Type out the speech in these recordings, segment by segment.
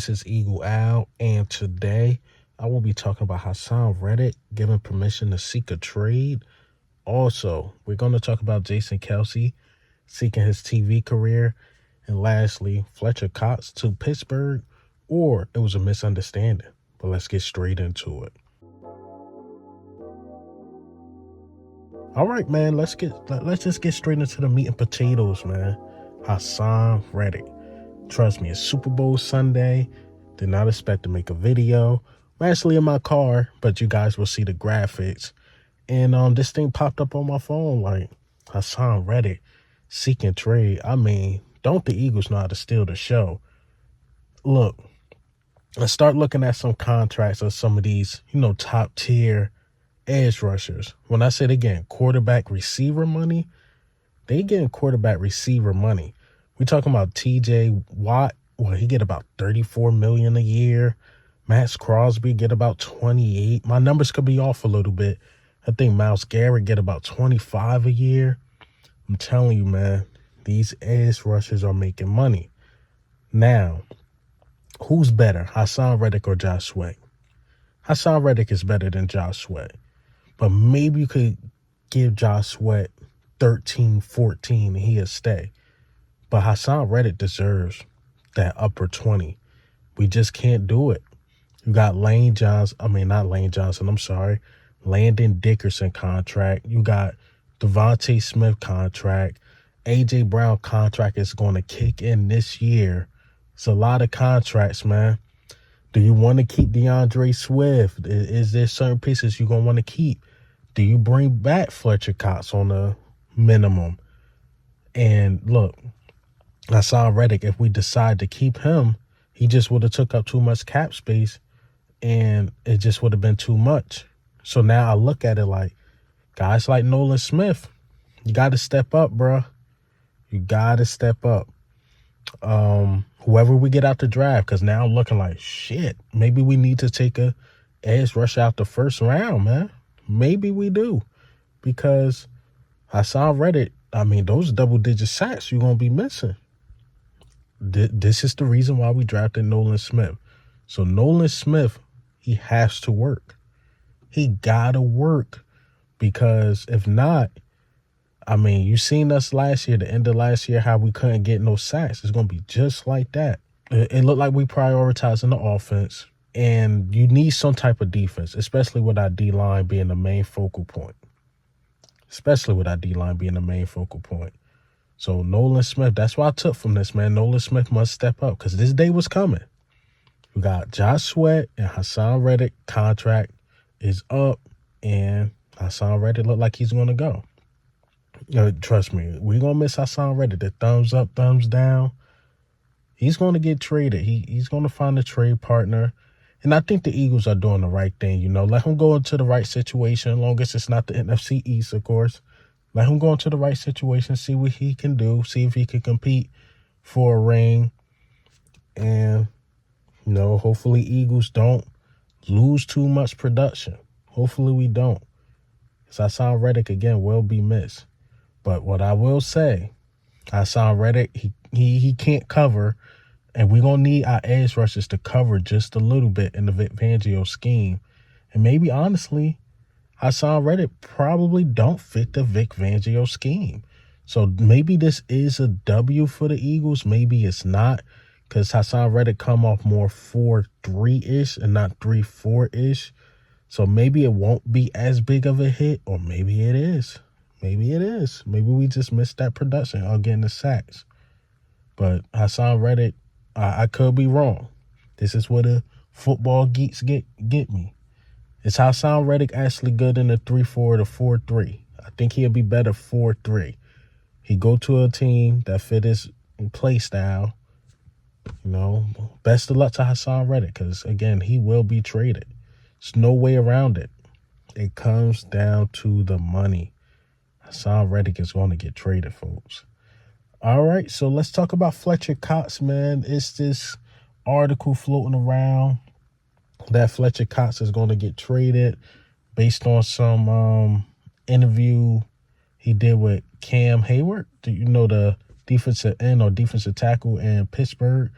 This is Eagle Al, and today I will be talking about Haason Reddick giving permission to seek a trade. Also, we're going to talk about Jason Kelce seeking his TV career. And lastly, Fletcher Cox to Pittsburgh, or it was a misunderstanding. But let's get straight into it. All right, man, let's just get straight into the meat and potatoes, man. Haason Reddick. Trust me, it's Super Bowl Sunday. Did not expect to make a video. I'm actually in my car, but you guys will see the graphics. And this thing popped up on my phone like Haason Reddick seeking trade. I mean, don't the Eagles know how to steal the show? Look, let's start looking at some contracts of some of these, top tier edge rushers. When I said again, quarterback receiver money, they getting quarterback receiver money. We talking about TJ Watt. Well, he get about $34 million a year. Max Crosby get about 28. My numbers could be off a little bit. I think Myles Garrett get about 25 a year. I'm telling you, man, these edge rushers are making money. Now, who's better, Haason Reddick or Josh Sweat? Haason Reddick is better than Josh Sweat. But maybe you could give Josh Sweat 13, 14, and he'll stay. But Haason Reddick deserves that upper 20. We just can't do it. You got Landon Dickerson contract. You got Devontae Smith contract. A.J. Brown contract is going to kick in this year. It's a lot of contracts, man. Do you want to keep DeAndre Swift? Is there certain pieces you're going to want to keep? Do you bring back Fletcher Cox on a minimum? And look, Haason Reddick, if we decide to keep him, he just would have took up too much cap space and it just would have been too much. So now I look at it like guys like Nolan Smith, you got to step up, bro. You got to step up. Whoever we get out the draft, because now I'm looking like, shit, maybe we need to take a edge rush out the first round, man. Maybe we do. Because Haason Reddick, I mean, those double-digit sacks you're going to be missing. This is the reason why we drafted Nolan Smith. So Nolan Smith, he has to work. He got to work. Because if not, I mean, you seen us last year, the end of last year, how we couldn't get no sacks. It's going to be just like that. It looked like we prioritizing the offense. And you need some type of defense, especially with our D-line being the main focal point. So Nolan Smith, that's what I took from this, man. Nolan Smith must step up because this day was coming. We got Josh Sweat and Haason Reddick contract is up, and Haason Reddick look like he's going to go. Trust me, we're going to miss Haason Reddick. The thumbs up, thumbs down. He's going to get traded. He's going to find a trade partner. And I think the Eagles are doing the right thing, Let him go into the right situation, as long as it's not the NFC East, of course. Let him go into the right situation, see what he can do, see if he can compete for a ring. And, hopefully Eagles don't lose too much production. Hopefully we don't. Because Haason Reddick, again, will be missed. But what I will say, Haason Reddick, he can't cover. And we're going to need our edge rushers to cover just a little bit in the Vic Fangio scheme. And maybe, honestly, Haason Reddick probably don't fit the Vic Fangio scheme. So maybe this is a W for the Eagles. Maybe it's not, because Haason Reddick come off more 4-3-ish and not 3-4-ish. So maybe it won't be as big of a hit, or maybe it is. Maybe we just missed that production or getting the sacks. But Haason Reddick, I could be wrong. This is where the football geeks get me. Is Haason Reddick actually good in the 3-4 to 4-3? I think he'll be better 4-3. He go to a team that fit his play style. Best of luck to Haason Reddick, because, again, he will be traded. There's no way around it. It comes down to the money. Haason Reddick is going to get traded, folks. All right, so let's talk about Fletcher Cox, man. It's this article floating around that Fletcher Cox is going to get traded based on some interview he did with Cam Hayward. Do you know the defensive end or defensive tackle in Pittsburgh?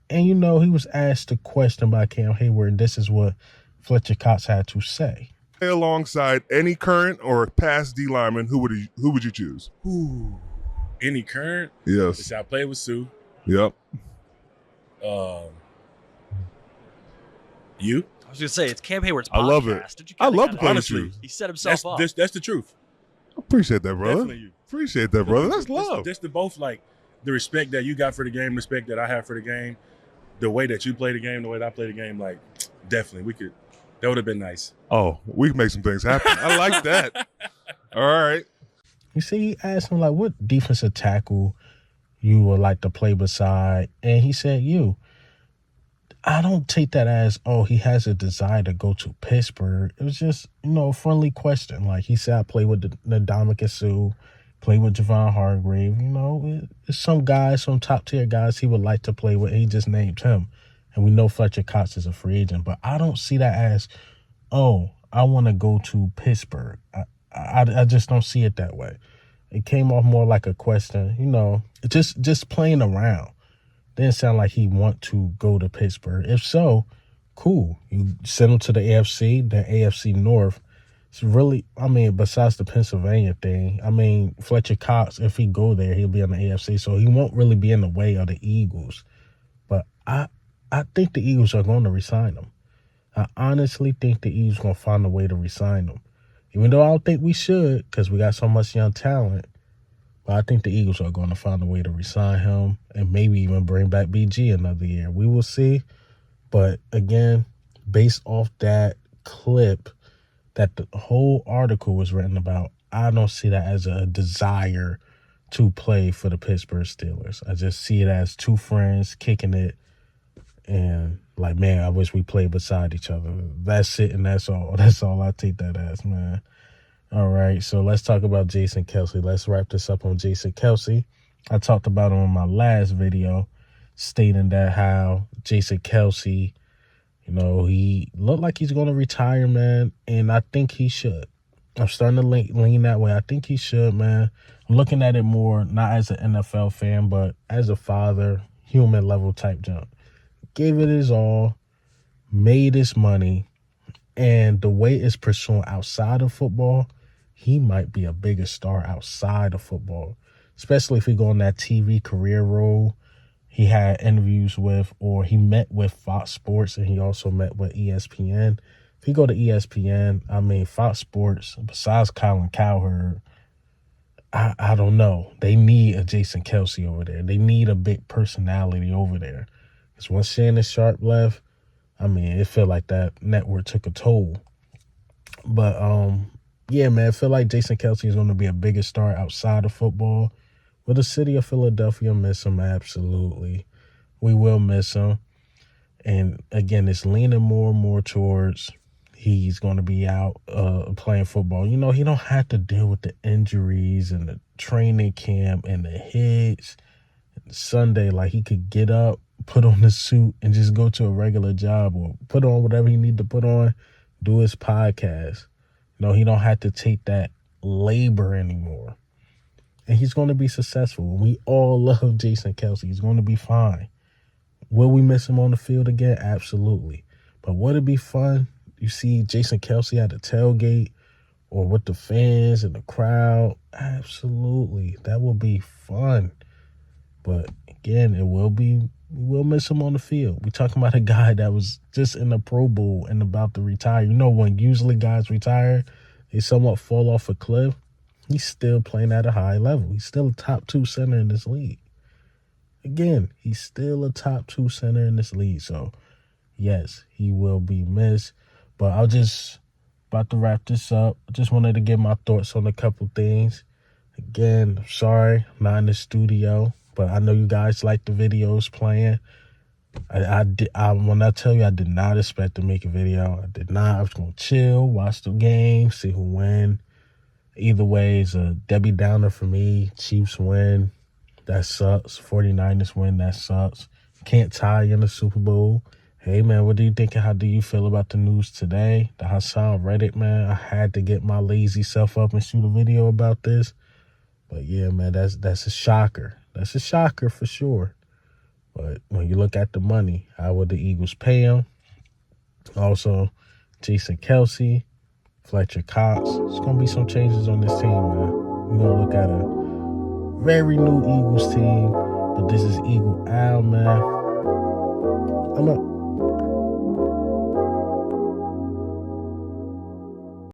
And, you know, he was asked a question by Cam Hayward, and this is what Fletcher Cox had to say. Alongside any current or past D lineman, who would you choose? Ooh. Any current? Yes. I played with Sue. Yep. You? I was going to say, it's Cam Hayward's podcast. I love it. I love to play with you. He set himself up. That's the truth. I appreciate that, brother. Definitely you. Appreciate that, brother. That's love. That's the both, like, the respect that you got for the game, respect that I have for the game, the way that you play the game, the way that I play the game, like, definitely, that would have been nice. Oh, we can make some things happen. I like that. All right. You see, he asked him, like, what defensive tackle you would like to play beside, and he said you. I don't take that as, oh, he has a desire to go to Pittsburgh. It was just, you know, a friendly question. Like he said, I play with the Ndamukong Suh, play with Javon Hargrave. You know, it's some guys, some top-tier guys he would like to play with. He just named him. And we know Fletcher Cox is a free agent. But I don't see that as, oh, I want to go to Pittsburgh. I just don't see it that way. It came off more like a question, you know, just playing around. Didn't sound like he want to go to Pittsburgh. If so, cool. You send him to the AFC, the AFC North. It's really, I mean, besides the Pennsylvania thing, I mean, Fletcher Cox, if he go there, he'll be on the AFC, so he won't really be in the way of the Eagles. But I think the Eagles are going to re-sign him. I honestly think the Eagles are going to find a way to re-sign him. Even though I don't think we should, because we got so much young talent. But I think the Eagles are going to find a way to re-sign him and maybe even bring back BG another year. We will see. But again, based off that clip that the whole article was written about, I don't see that as a desire to play for the Pittsburgh Steelers. I just see it as two friends kicking it and like, man, I wish we played beside each other. That's it and that's all. That's all I take that as, man. All right, so let's talk about Jason Kelce. Let's wrap this up on Jason Kelce. I talked about him in my last video, stating that how Jason Kelce, you know, he looked like he's going to retire, man, and I think he should. I'm starting to lean that way. I think he should, man. I'm looking at it more, not as an NFL fan, but as a father, human level type jump. Gave it his all, made his money, and the way it's pursuing outside of football, he might be a bigger star outside of football, especially if he go on that TV career role. He had interviews with, or he met with Fox Sports, and he also met with ESPN. If he go to ESPN, I mean, Fox Sports, besides Colin Cowherd, I don't know. They need a Jason Kelce over there. They need a big personality over there. Because once Shannon Sharp left, I mean, it felt like that network took a toll. But, yeah, man, I feel like Jason Kelce is going to be a bigger star outside of football. Will the city of Philadelphia miss him? Absolutely. We will miss him. And, again, it's leaning more and more towards he's going to be out playing football. You know, he don't have to deal with the injuries and the training camp and the hits. Sunday, like, he could get up, put on the suit, and just go to a regular job or put on whatever he need to put on, do his podcast. You know, he don't have to take that labor anymore. And he's going to be successful. We all love Jason Kelce. He's going to be fine. Will we miss him on the field again? Absolutely. But would it be fun? You see Jason Kelce at the tailgate or with the fans and the crowd? Absolutely. That will be fun. But again, we will miss him on the field. We're talking about a guy that was just in the Pro Bowl and about to retire. You know, when usually guys retire, they somewhat fall off a cliff. He's still playing at a high level. He's still a top 2 center in this league. Again, he's still a top 2 center in this league. So, yes, he will be missed. But I was just about to wrap this up. I just wanted to get my thoughts on a couple things. Again, I'm sorry, I'm not in the studio. But I know you guys like the videos playing. When I tell you, I did not expect to make a video. I did not. I was going to chill, watch the game, see who win. Either way, it's a Debbie Downer for me. Chiefs win. That sucks. 49ers win. That sucks. Can't tie in the Super Bowl. Hey, man, what do you think? How do you feel about the news today? The Haason Reddick, man. I had to get my lazy self up and shoot a video about this. But, yeah, man, that's a shocker. That's a shocker for sure. But when you look at the money, how would the Eagles pay him? Also, Jason Kelce, Fletcher Cox. There's going to be some changes on this team, man. We're going to look at a very new Eagles team. But this is Eagle Al, man. I'm up.